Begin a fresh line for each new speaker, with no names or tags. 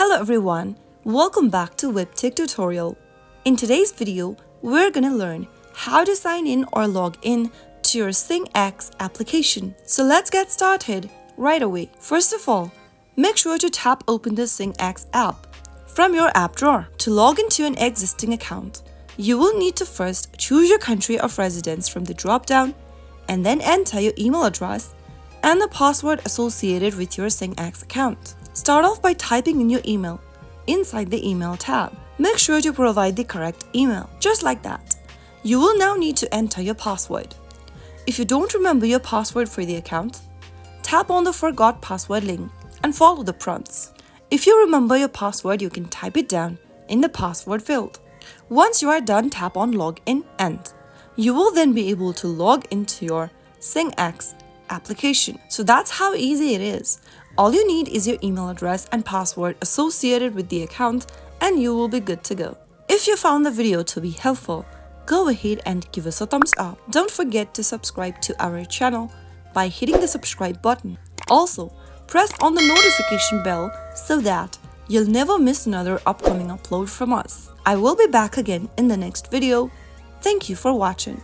Hello everyone, welcome back to Webtech Tutorial. In today's video, we're gonna learn how to sign in or log in to your SingX application. So let's get started right away. First of all, make sure to tap open the SingX app from your app drawer. To log into an existing account, you will need to first choose your country of residence from the drop-down and then enter your email address and the password associated with your SingX account. Start off by typing in your email inside the email tab. Make sure to provide the correct email, just like that. You will now need to enter your password. If you don't remember your password for the account, tap on the Forgot Password link and follow the prompts. If you remember your password, you can type it down in the password field. Once you are done, tap on Login and you will then be able to log into your SingX application. So that's how easy it is. All you need is your email address and password associated with the account and you will be good to go. If you found the video to be helpful, go ahead and give us a thumbs up. Don't forget to subscribe to our channel by hitting the subscribe button. Also, press on the notification bell so that you'll never miss another upcoming upload from us. I will be back again in the next video. Thank you for watching.